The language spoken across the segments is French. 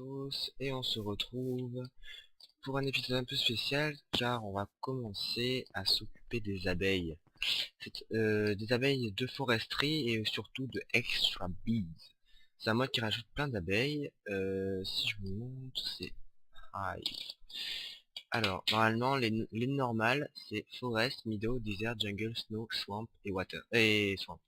Kratos et on se retrouve pour un épisode un peu spécial car on va commencer à s'occuper des abeilles. Des abeilles de foresterie et surtout de extra bees. C'est un mode qui rajoute plein d'abeilles. Si je vous montre, c'est high. Alors, normalement, les normales, c'est forest, meadow, desert, jungle, snow, swamp et water. Et swamp.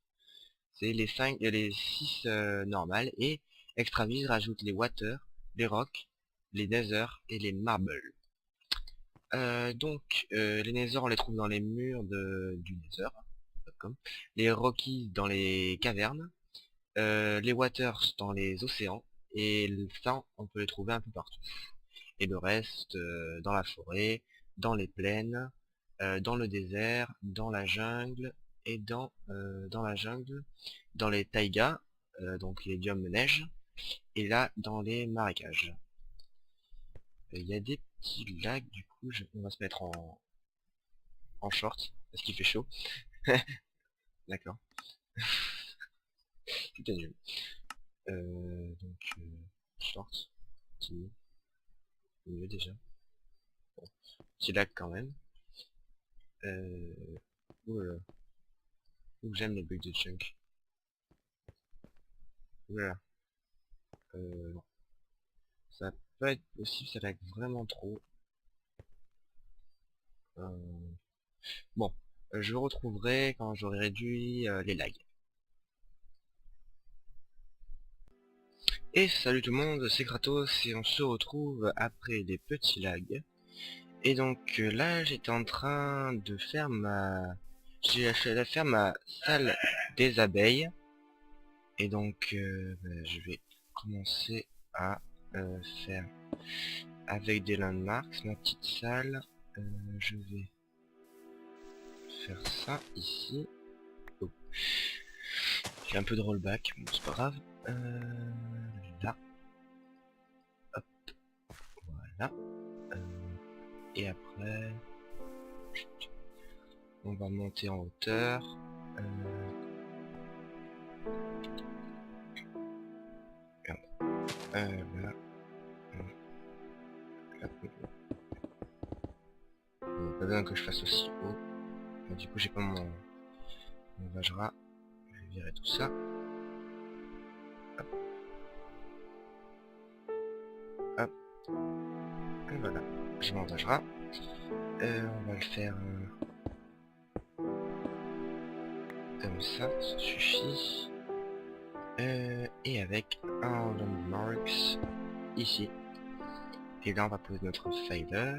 C'est les 6 normales et extra bees rajoute les water, les rock, les nether et les marble. Les nether on les trouve dans les murs du nether, comme les rockies dans les cavernes, les waters dans les océans et le sang on peut les trouver un peu partout. Et le reste dans la forêt, dans les plaines, dans le désert, dans la jungle et dans les taïgas, donc les biomes neige, et là dans les marécages. Il y a des petits lacs, du coup on va se mettre en short parce qu'il fait chaud. D'accord. Tout est nul. Short, petit mieux déjà. Bon, petit lac quand même. Oulala. Ouh, j'aime les bugs de chunk. Oulala. Non. Ça va pas être possible, ça lag vraiment trop. Euh, Bon, je retrouverai quand j'aurai réduit les lags. Et salut tout le monde, c'est Kratos et on se retrouve après des petits lags. Et donc là j'étais en train de faire j'ai acheté à faire ma salle des abeilles. Et donc je vais commencer à faire avec des landmarks ma petite salle. Je vais faire ça ici. Oh. J'ai un peu de rollback, bon, c'est pas grave. Là. Hop. Voilà. Et après, on va monter en hauteur. Là. Là. Pas besoin que je fasse aussi haut. Du coup, j'ai pas mon vajra. Je vais virer tout ça. Hop. Hop. Et voilà. Je m'engagera. On va le faire comme ça suffit. Et avec un landmarks ici. Et là on va poser notre filer.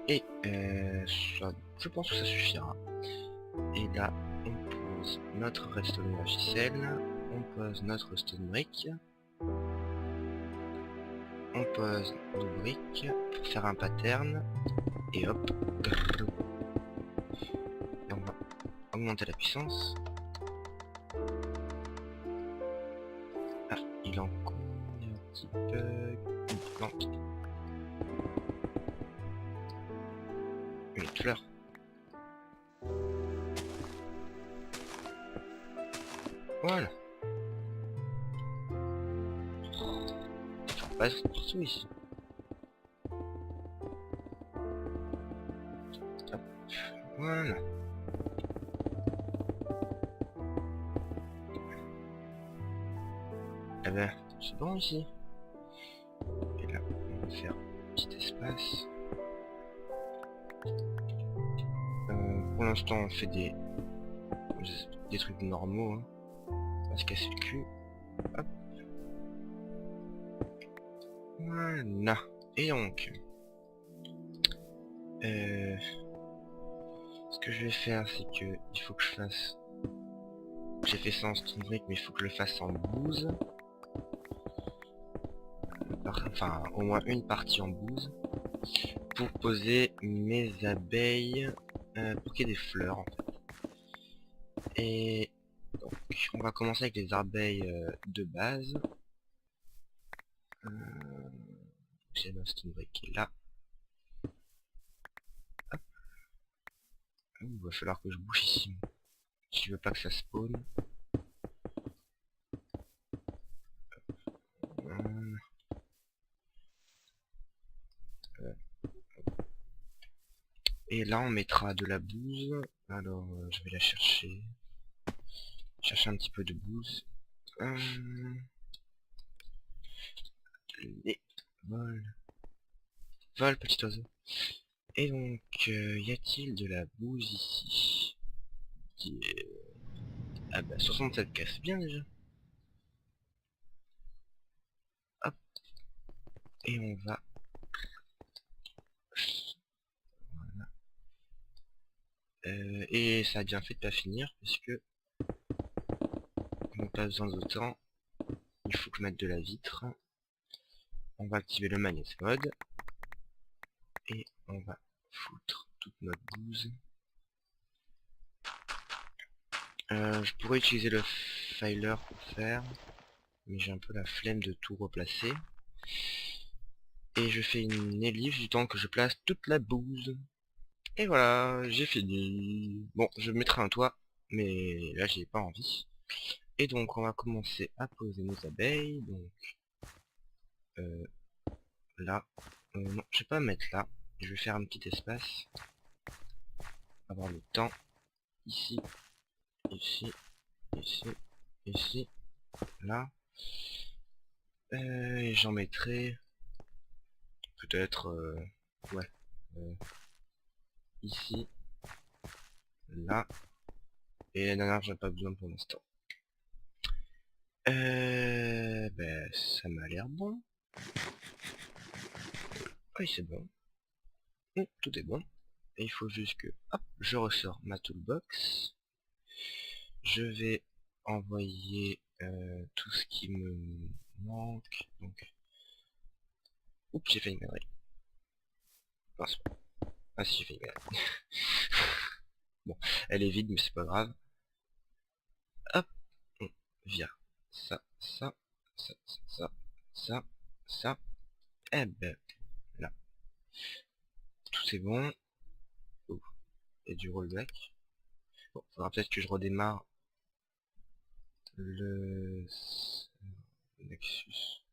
Et je pense que ça suffira. Et là on pose notre redstone magicelle. On pose notre stone brick. On pose nos briques pour faire un pattern. Et hop. Et on va augmenter la puissance. Ah, il en court un petit peu. Une plante. Une fleur. Voilà. Faut pas être partout ici. Hop. Voilà. Eh ben, c'est bon ici. Et là, on va faire un petit espace. Pour l'instant, on fait des trucs normaux. Hein. On va se casser le cul. Hop. Voilà. Et donc, ce que je vais faire, c'est que il faut que je fasse. J'ai fait ça en stone brick, mais il faut que je le fasse en bouse. Enfin, au moins une partie en bouse. Pour poser mes abeilles. Pour qu'il y ait des fleurs, en fait. Et donc, on va commencer avec les abeilles de base. J'ai ma stone brick qui est là. Hop. Il va falloir que je bouge ici. Si je veux pas que ça spawn. Et là on mettra de la bouse. Alors je vais la chercher. Chercher un petit peu de bouse. Les vol. Vol petit oiseau. Et donc y a-t-il de la bouse ici? Ah bah 67 casse bien déjà. Hop. Et on va... Voilà. Et ça a bien fait de pas finir puisque on n'a pas besoin d'autant. Il faut que je mette de la vitre. On va activer le magnet mode. Et on va foutre toute notre bouse. Je pourrais utiliser le filer pour faire, mais j'ai un peu la flemme de tout replacer. Et je fais une ellipse du temps que je place toute la bouse. Et voilà, j'ai fini. Bon, je mettrai un toit, mais là j'ai pas envie. Et donc on va commencer à poser nos abeilles. Donc là, non, je vais pas mettre là. Je vais faire un petit espace. Avoir le temps. Ici, ici, ici, ici, là. Et j'en mettrai peut-être ouais ici, là, et la dernière j'en ai pas besoin pour l'instant. Ben ça m'a l'air bon. Oui c'est bon. Tout est bon. Et il faut juste que hop, je ressors ma toolbox. Je vais envoyer tout ce qui me manque. Donc oups, j'ai fait une connerie. Mince. Ah si, j'ai fait une connerie. Bon, elle est vide mais c'est pas grave. Hop, on vire ça, ça, ça, ça, ça, ça. Eh ben, là, tout est bon. Oh, et du rollback. Bon, faudra peut-être que je redémarre le Nexus.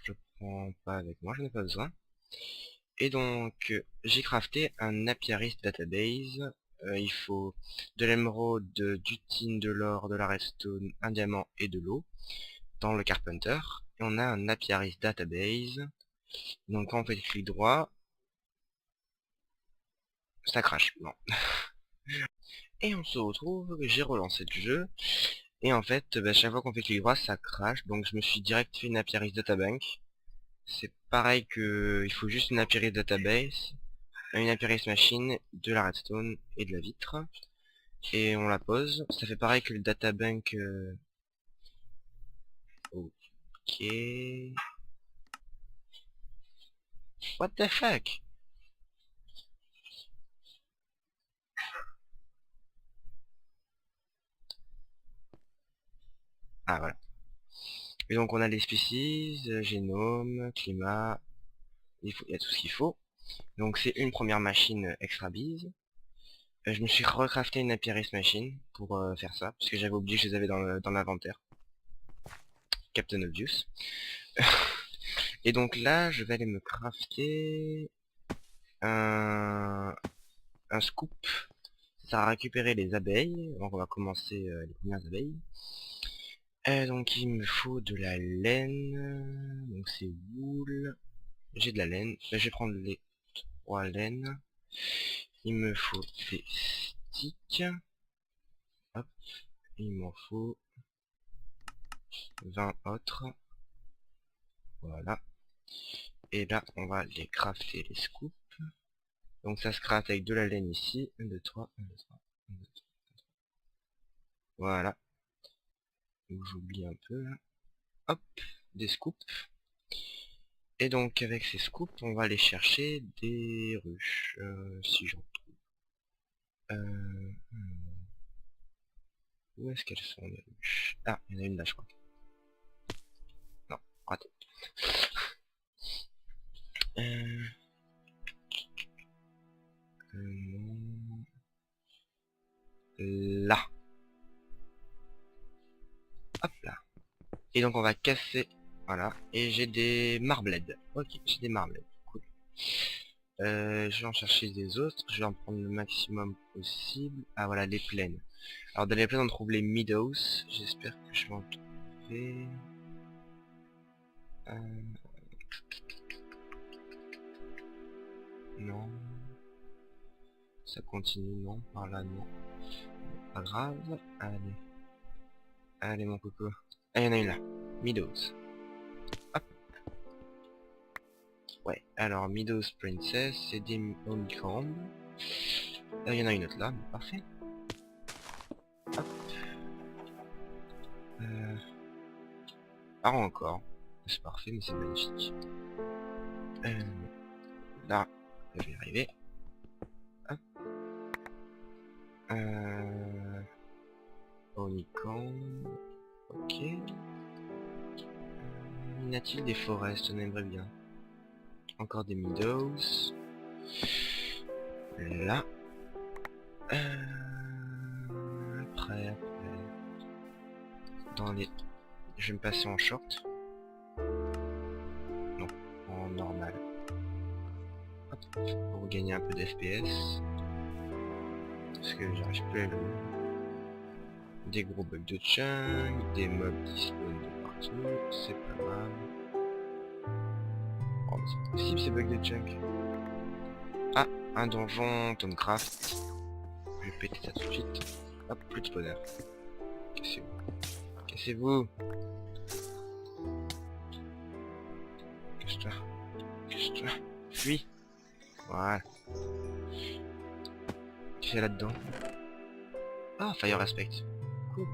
Je le prends pas avec moi, je n'ai pas besoin. Et donc, j'ai crafté un Apiaris Database. Il faut de l'émeraude, du tin, de l'or, de la redstone, un diamant et de l'eau dans le Carpenter. Et on a un Apiaris Database. Donc quand on fait clic droit, ça crache. Non. Et on se retrouve, j'ai relancé le jeu. Et en fait, bah, chaque fois qu'on fait clic droit, ça crache. Donc je me suis direct fait une Apiaris Databank. C'est pareil que il faut juste une Apiaris Database, une Apiaris Machine, de la redstone et de la vitre. Et on la pose. Ça fait pareil que le Databank. Ok. What the fuck? Ah voilà. Et donc on a les species, génome, climat, il y a tout ce qu'il faut. Donc c'est une première machine extra bise. Je me suis recrafté une Apiaris machine pour faire ça, parce que j'avais oublié que je les avais dans l'inventaire. Captain Obvious. Et donc là, je vais aller me crafter un scoop. Ça va récupérer les abeilles. Donc on va commencer les premières abeilles. Donc il me faut de la laine. Donc c'est wool. J'ai de la laine. Je vais prendre les 3 laines. Il me faut des sticks. Hop. Il m'en faut 20 autres. Voilà. Et là, on va les crafter, les scoops. Donc ça se craft avec de la laine ici. 1, 2, 3, 1, 2, 3, 1, 2, 3. Voilà. J'oublie un peu là. Hop, des scoops. Et donc avec ces scoops, on va aller chercher des ruches. Si j'en trouve. Où est-ce qu'elles sont les ruches? Ah, il y en a une là je crois. Non, raté. Non. Là. Hop là. Et donc on va casser. Voilà. Et j'ai des marblades. Ok, j'ai des marblades. Cool. Je vais en chercher des autres, je vais en prendre le maximum possible. Ah voilà, les plaines. Alors dans les plaines on trouve les meadows, j'espère que je vais en trouver... Non. Ça continue, non. Par là, non. Pas grave. Allez. Allez mon coco. Ah, il y en a une là. Meadows. Hop. Ouais, alors Meadows Princess, c'est des honeycombs. Il y en a une autre là, parfait. Hop. Ah encore. C'est parfait, mais c'est magnifique. Là, je vais y arriver. Hop. Honeycomb. Ok. Y a-t-il des forests? On aimerait bien. Encore des meadows. Là. Après. Dans les... Je vais me passer en short. Non, en normal. Hop, pour gagner un peu d'FPS. Parce que j'arrive plus à le... Des gros bugs de chunk, des mobs qui spawnent de partout, c'est pas mal. Oh, c'est pas possible ces bugs de chunk. Ah, un donjon, Tomcraft. Je vais péter ça tout de suite. Hop, plus de spawner. Cassez-vous. Cassez-vous. Casse-toi. Casse-toi. Fuis. Voilà. Tu fais là-dedans. Ah, Fire Aspect. Cool.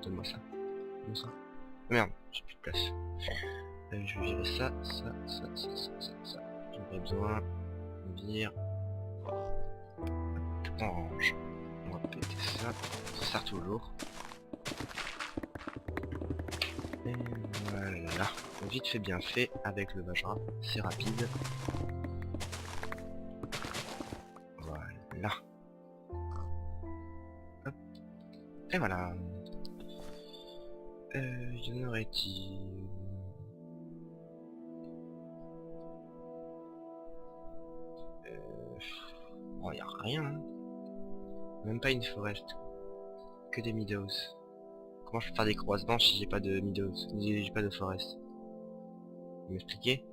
Donne-moi ça. Donne-moi ça. Oh, merde, j'ai plus de place. Je vais virer ça. J'en ai besoin. Vire. Orange. On va péter ça. Ça sert toujours. Et voilà. Vite fait bien fait avec le Vajra. C'est rapide. Voilà. Hop. Et voilà. Y en aurait-il... Bon, y a rien. Hein. Même pas une forest. Que des meadows. Comment je peux faire des croisements si j'ai pas de meadows, j'ai pas de forest? Vous m'expliquez?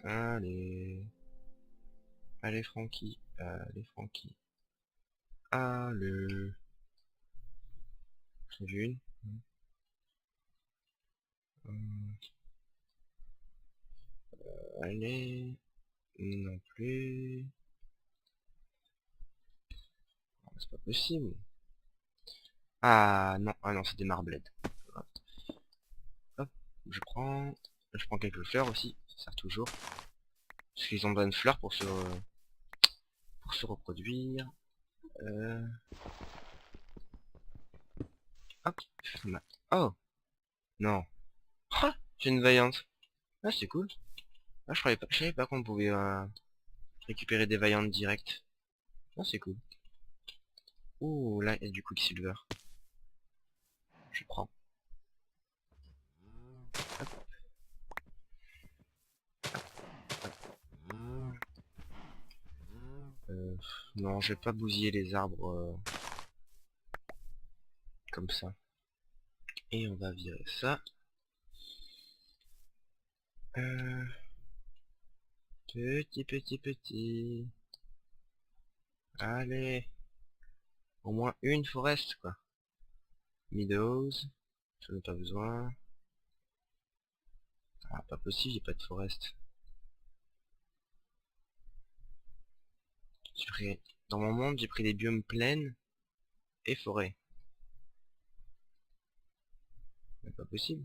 Allez. Allez Francky. Allez Francky. Allez. J'en ai vu une. Allez. Non plus. Oh, c'est pas possible. Ah non, ah non, c'est des marblades. Hop, hop, je prends quelques fleurs aussi, ça sert toujours. Parce qu'ils ont besoin de fleurs pour se reproduire. Hop, oh, non. Ah, j'ai une vaillante. Ah, c'est cool. Ah, je savais pas qu'on pouvait récupérer des vaillantes directes. Ah, c'est cool. Ouh, là, il y a du Quicksilver. Je prends. Hop. Non, je vais pas bousiller les arbres comme ça. Et on va virer ça. Petit. Allez. Au moins une forest, quoi. Meadows. J'en ai pas besoin. Ah, pas possible, j'ai pas de forest. Dans mon monde, j'ai pris des biomes plaines et forêts. C'est pas possible.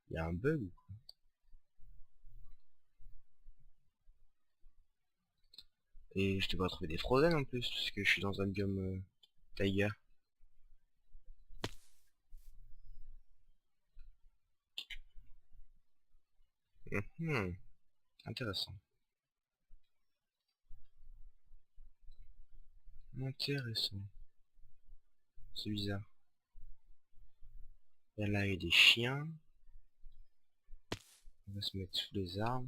Il y a un bug. Et je devrais trouver des frozen en plus, parce que je suis dans un biome taiga. Intéressant. Intéressant. C'est bizarre. Et là il y a des chiens. On va se mettre sous les arbres.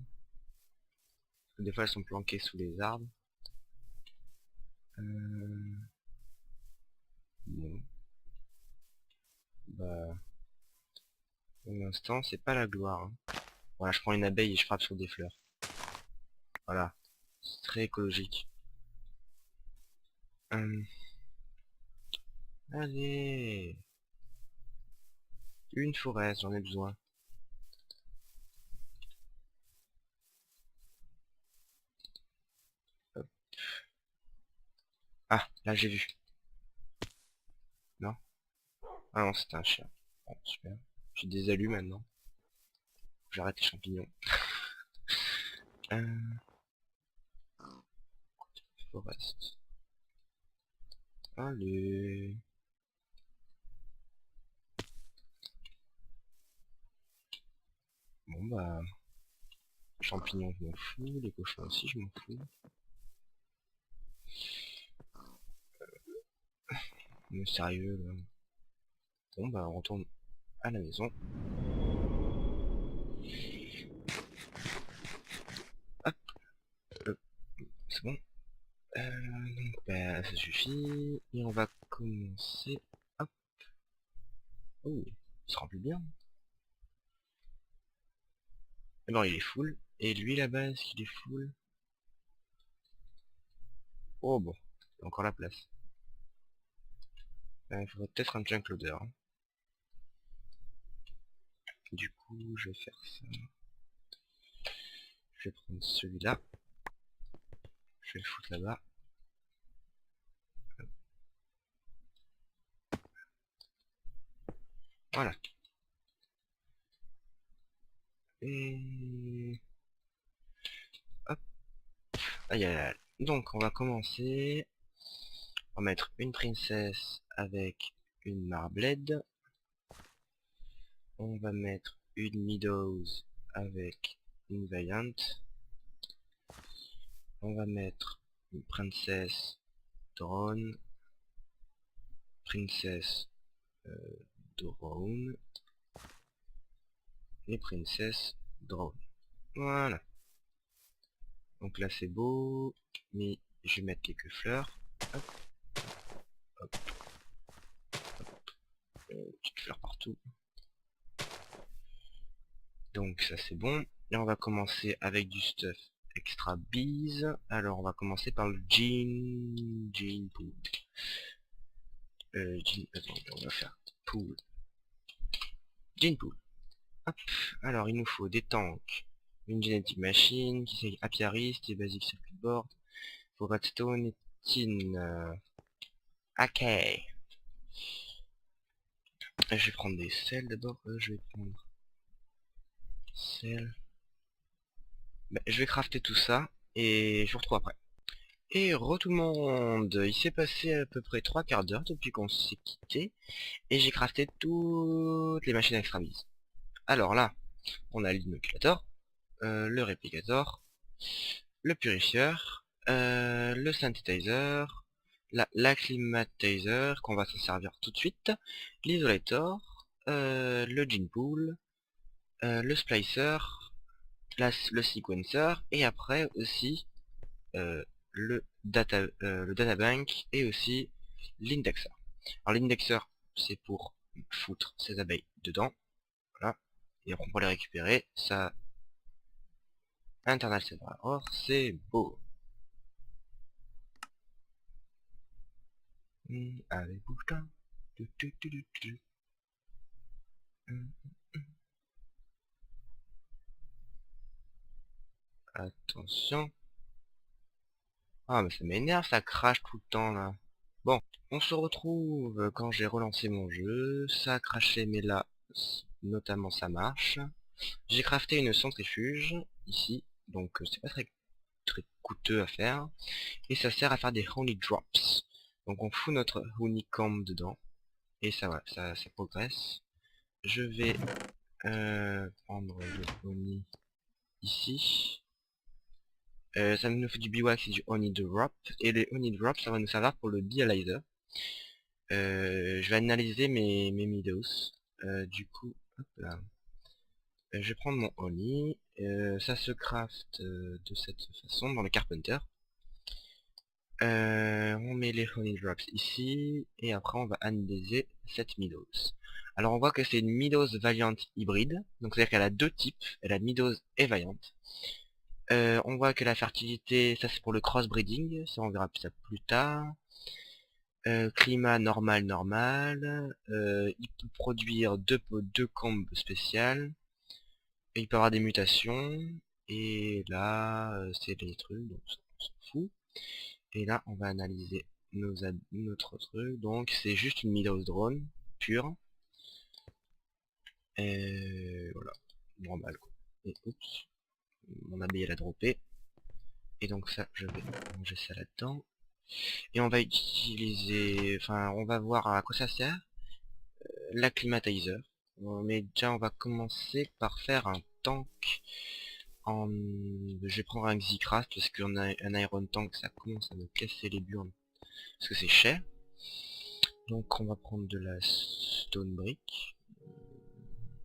Parce que des fois elles sont planquées sous les arbres. Bon. Bah, pour l'instant c'est pas la gloire. Hein. Voilà, je prends une abeille et je frappe sur des fleurs. Voilà. C'est très écologique. Allez. Une forêt, j'en ai besoin. Hop. Ah, là j'ai vu. Non? Ah non, c'était un chien. Bon, super. J'ai des alus maintenant. J'arrête les champignons. Euh, Forest. Allez. Bon bah, champignons je m'en fous, les cochons aussi je m'en fous. Mais sérieux là. Bon bah on retourne à la maison. Hop, c'est bon. Donc bah ça suffit. Et on va commencer. Hop. Oh, il se remplit bien. D'abord il est full. Et lui là-bas, est-ce qu'il est full? Oh bon, il y a encore la place. Il faudrait peut-être un junk loader. Hein. Du coup, je vais faire ça. Je vais prendre celui-là. Je vais le foutre là-bas. Voilà. Et... hop. Aïe aïe aïe. Donc, on va commencer. On va mettre une princesse avec une marblade. On va mettre une meadows avec une valiant. On va mettre une princesse drone. Princesse drone. Et princesse drone. Voilà. Donc là c'est beau, mais je vais mettre quelques fleurs. Hop, hop, hop. Petites fleurs partout. Donc ça c'est bon. Et on va commencer avec du stuff extra bees. Alors on va commencer par le jean pool. Attends, on va faire pool. Jean pool. Hop. Alors il nous faut des tanks, une genetic machine, qui c'est apiariste et basic circuit board, pour redstone et tin. Ok. Je vais prendre des sels d'abord. Je vais prendre sel. Bah, je vais crafter tout ça et je vous retrouve après. Et tout le monde, il s'est passé à peu près 3 quarts d'heure depuis qu'on s'est quitté et j'ai crafté toutes les machines extra mises. Alors là, on a l'inoculator, le réplicator, le purifieur, le synthesizer, l'acclimatizer qu'on va s'en servir tout de suite, l'isolator, le gene pool, le splicer, le sequencer et après aussi le databank et aussi l'indexer. Alors l'indexer c'est pour foutre ses abeilles dedans, voilà, et après on pourra les récupérer, ça internal server. Or c'est beau. Allez bouge-toi. Attention. Ah mais ça m'énerve, ça crache tout le temps là. Bon, on se retrouve quand j'ai relancé mon jeu, ça a craché mais là, notamment ça marche. J'ai crafté une centrifuge, ici, donc c'est pas très coûteux à faire, et ça sert à faire des honey drops. Donc on fout notre honeycomb dedans, et ça va, ça progresse. Je vais prendre le honey ici. Ça nous fait du beeswax et du honey drop, et les honey drops ça va nous servir pour le beealyzer. Je vais analyser mes meadows. Du coup, hop là. Je vais prendre mon honey. Ça se craft de cette façon dans le carpenter. On met les honey drops ici, et après on va analyser cette Meadows. Alors on voit que c'est une Meadows Valiant hybride, donc c'est-à-dire qu'elle a deux types, elle a Meadows et Valiant. On voit que la fertilité, ça c'est pour le crossbreeding, ça on verra ça plus tard. Climat normal, il peut produire deux combes spéciales, et il peut avoir des mutations, et là c'est les trucs, donc on s'en fout. Et là, on va analyser notre truc. Donc, c'est juste une Meadows drone pure. Et voilà, normal quoi. Et oups, mon abeille elle a droppé. Et donc ça, je vais ranger ça là-dedans. Et on va utiliser, enfin, on va voir à quoi ça sert. L'acclimatizer. Mais déjà, on va commencer par faire un tank. Je vais prendre un Xicrast parce qu'on a un Iron Tank, ça commence à me casser les burnes. Parce que c'est cher. Donc on va prendre de la stone brick.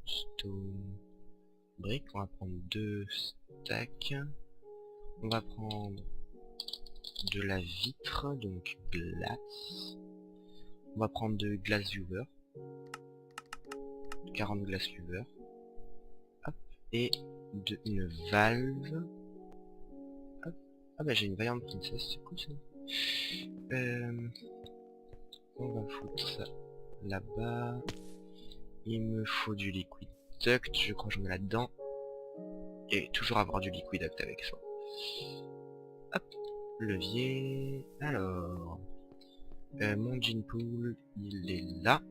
Stone brick, on va prendre 2 stacks. On va prendre de la vitre, donc glace. On va prendre de glass viewer. 40 glass viewer. Hop. Et une valve. Hop. Ah bah j'ai une Valiant Princess, c'est cool ça. On va foutre ça là-bas. Il me faut du liquid duct, je crois que j'en ai là-dedans. Et toujours avoir du liquid duct avec soi. Hop, levier. Alors, mon gene pool, il est là.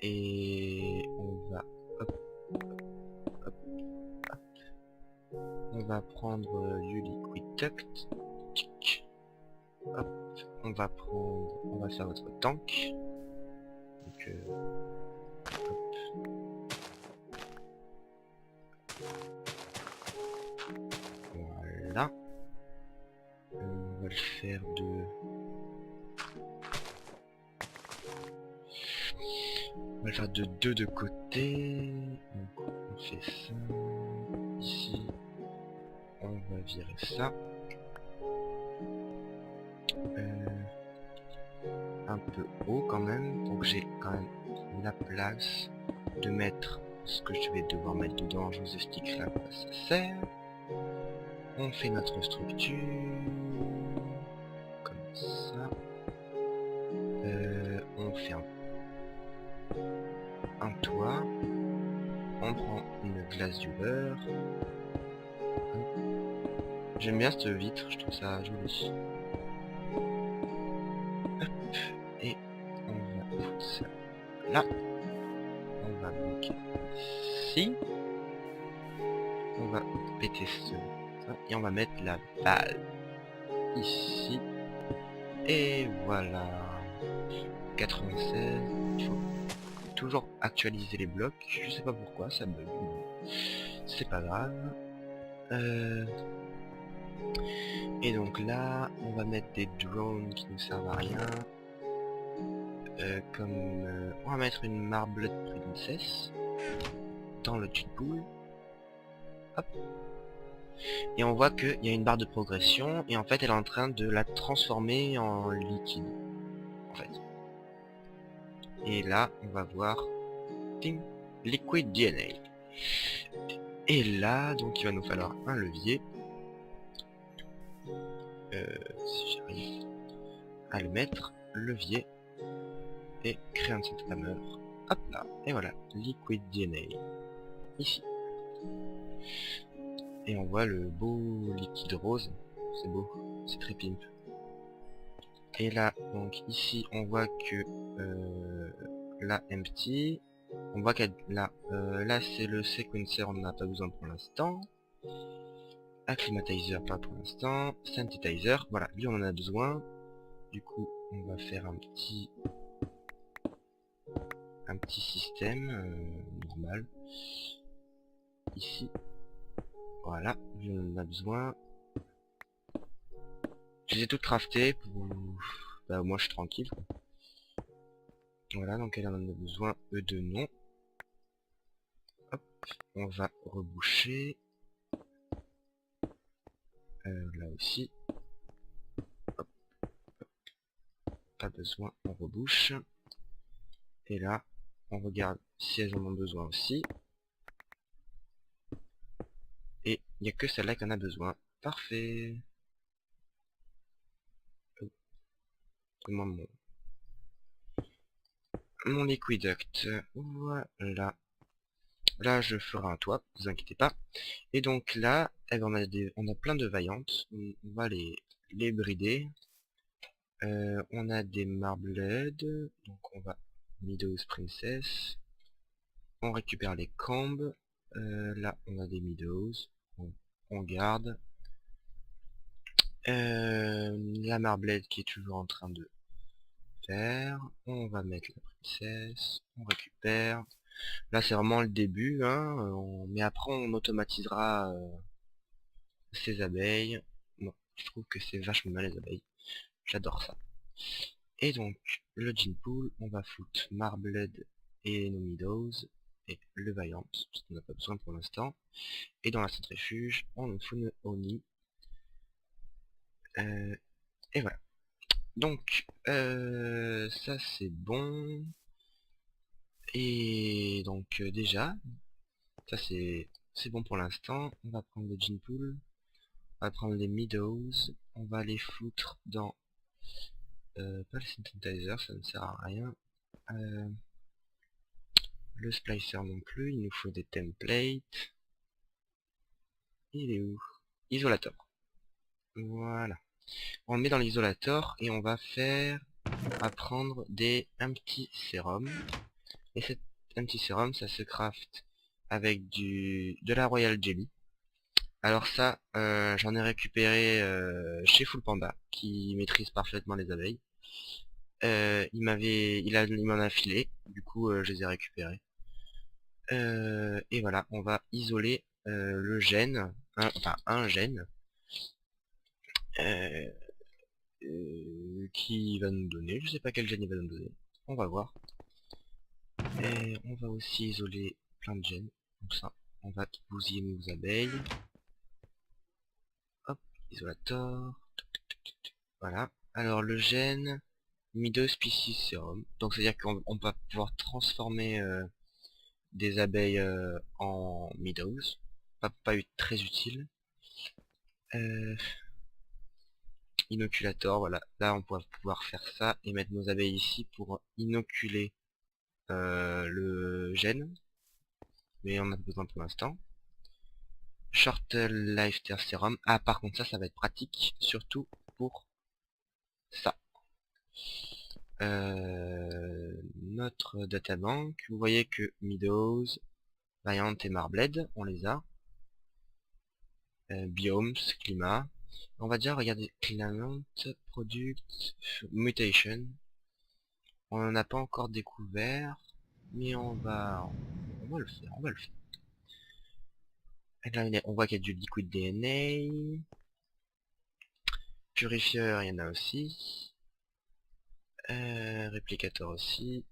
Et on va, hop, hop, hop. On va prendre du liquid duct. Hop, on va faire notre tank. Donc, hop. Voilà. On va le faire de... On va le faire de deux de côté. Donc on fait ça. Ici. On va virer ça. Un peu haut quand même. Donc j'ai quand même la place de mettre ce que je vais devoir mettre dedans. Je vous expliquerai à quoi ça sert. On fait notre structure. Comme ça. On fait un toit. On prend une glace du beurre. J'aime bien cette vitre, je trouve ça joli. Hop. Et on va foutre ça là. On va bloquer ici. On va péter ça. Et on va mettre la valve ici. Et voilà. 96. Il faut toujours actualiser les blocs. Je sais pas pourquoi, ça bug. C'est pas grave. Et donc là, on va mettre des drones qui ne servent à rien. On va mettre une Marbled Princess dans le gene pool. Hop. Et on voit qu'il y a une barre de progression et en fait elle est en train de la transformer en liquide. En fait. Et là, on va voir ting, Liquid DNA. Et là, donc il va nous falloir un levier. Si j'arrive à le mettre, levier. Et créer un set hammer. Hop là, et voilà, Liquid DNA. Ici. Et on voit le beau liquide rose. C'est beau, c'est très pimp. Et là, donc ici, on voit que là, empty. On voit qu'elle là, là c'est le sequencer, on n'en a pas besoin pour l'instant. Acclimatizer, pas pour l'instant. Synthetizer, voilà, lui on en a besoin. Du coup, on va faire un petit système normal. Ici. Voilà, lui on en a besoin. Je les ai toutes craftées pour... Bah moi je suis tranquille. Voilà, donc elle en a besoin, eux de non. Hop, on va reboucher. Là aussi. Hop, pas besoin, on rebouche. Et là, on regarde si elles en ont besoin aussi. Et il n'y a que celle-là qui en a besoin. Parfait. Oh, donne-moi mon liquiduct. Voilà. Là, je ferai un toit, vous inquiétez pas. Et donc là, eh ben, on a plein de vaillantes. On va les brider. On a des Marbled. Donc on va Meadows Princess. On récupère les combes. Là, on a des Meadows. On garde. La Marbled qui est toujours en train de faire. On va mettre la princesse. On récupère. Là, c'est vraiment le début, hein. Mais après, on automatisera ces abeilles. Bon, je trouve que c'est vachement mal les abeilles. J'adore ça. Et donc, le gene pool, on va foutre Marbled et nos Meadows. Et le Vaillant, parce qu'on n'a pas besoin pour l'instant. Et dans la centrifuge, on fout une Oni. Et voilà. Donc, ça c'est bon. Et donc déjà, ça c'est bon pour l'instant. On va prendre le gene pool. On va prendre les Meadows. On va les foutre dans... pas le synthesizer, ça ne sert à rien. Le splicer non plus, il nous faut des templates. Il est où? Isolator. Voilà. On le met dans l'isolator et on va faire... On va prendre un petit sérum. Et cet un petit sérum, ça se craft avec de la Royal Jelly. Alors ça, j'en ai récupéré chez Full Panda, qui maîtrise parfaitement les abeilles. Il m'en a filé, du coup je les ai récupérés. Et voilà, on va isoler le gène, enfin un gène, euh, qui va nous donner, je sais pas quel gène il va nous donner, on va voir. Et on va aussi isoler plein de gènes, comme ça, on va bousiller nos abeilles. Hop, isolator, voilà. Alors le gène Middle Species Serum, donc c'est à dire qu'on va pouvoir transformer des abeilles en Meadows, pas très utile. Inoculator, voilà, là on va pouvoir faire ça et mettre nos abeilles ici pour inoculer le gène, mais on en a besoin pour l'instant. Short Life Tear Serum, ah par contre ça va être pratique, surtout pour ça. Notre databank, vous voyez que Meadows, Vaillant et Marbled, on les a. Biomes, climat. On va déjà regarder Climate, Product, Mutation. On n'en a pas encore découvert, mais on va le faire, on va le faire. Et là, on voit qu'il y a du liquid DNA. Purifier, il y en a aussi. Réplicateur aussi.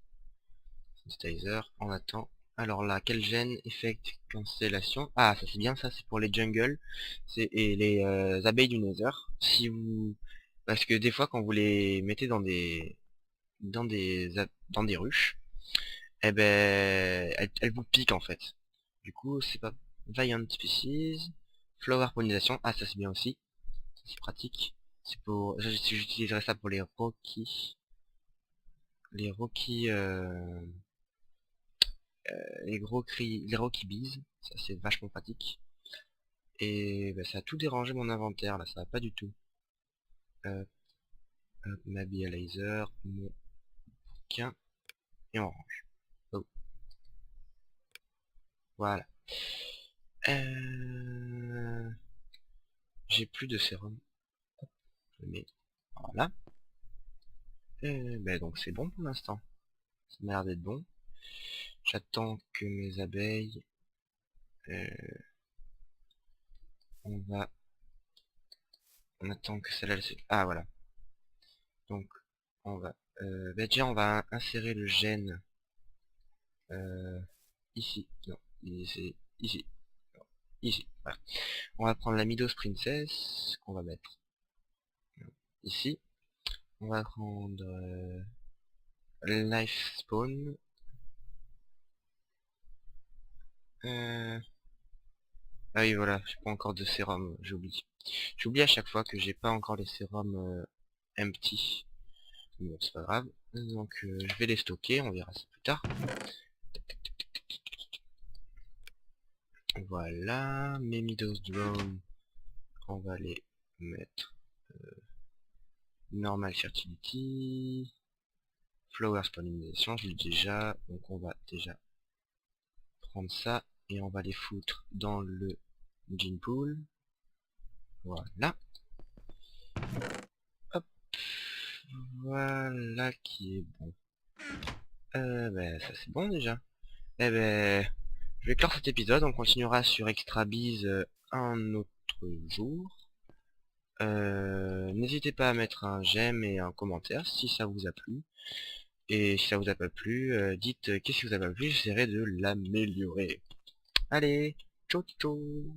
Synthesizer, on attend. Alors là, quel gène effecte cancellation? Ah, ça c'est bien, ça c'est pour les jungles et les abeilles du Nether. Si vous, parce que des fois quand vous les mettez dans des ruches, eh ben elles vous piquent en fait. Du coup, c'est pas Vaillant Species, Flower Pollinisation. Ah, ça c'est bien aussi, c'est pratique. C'est pour, j'utiliserai ça pour les Rocky les Rocky Bees, ça c'est vachement pratique. Et bah, ça a tout dérangé mon inventaire là, ça va pas du tout. Ma bille laser, mon bouquin, et on range. Oh. Voilà. J'ai plus de sérum. Je le mets. Voilà. Bah, donc c'est bon pour l'instant. Ça m'a l'air d'être bon. J'attends que mes abeilles... on attend que celle-là... Ah voilà. Donc on va... bah déjà, on va insérer le gène ici. Non, ici. Ici. Non, ici. Voilà. On va prendre la Midos Princess, qu'on va mettre ici. On va prendre Life Spawn. Ah oui, voilà, j'ai pas encore de sérum, j'oublie. J'oublie à chaque fois que j'ai pas encore les sérums empty. Bon, c'est pas grave. Donc, je vais les stocker, on verra ça plus tard. Voilà, mes Midos Drone, on va les mettre normal fertility, flowers pollinisation, je l'ai déjà, donc on va déjà prendre ça et on va les foutre dans le gene pool. Voilà. Hop. Voilà qui est bon. Ben, ça c'est bon déjà. Eh ben, je vais clore cet épisode, on continuera sur Extrabiz un autre jour. N'hésitez pas à mettre un j'aime et un commentaire si ça vous a plu. Et si ça vous a pas plu, dites qu'est-ce qui vous a pas plu, j'essaierai de l'améliorer. Allez, ciao ciao.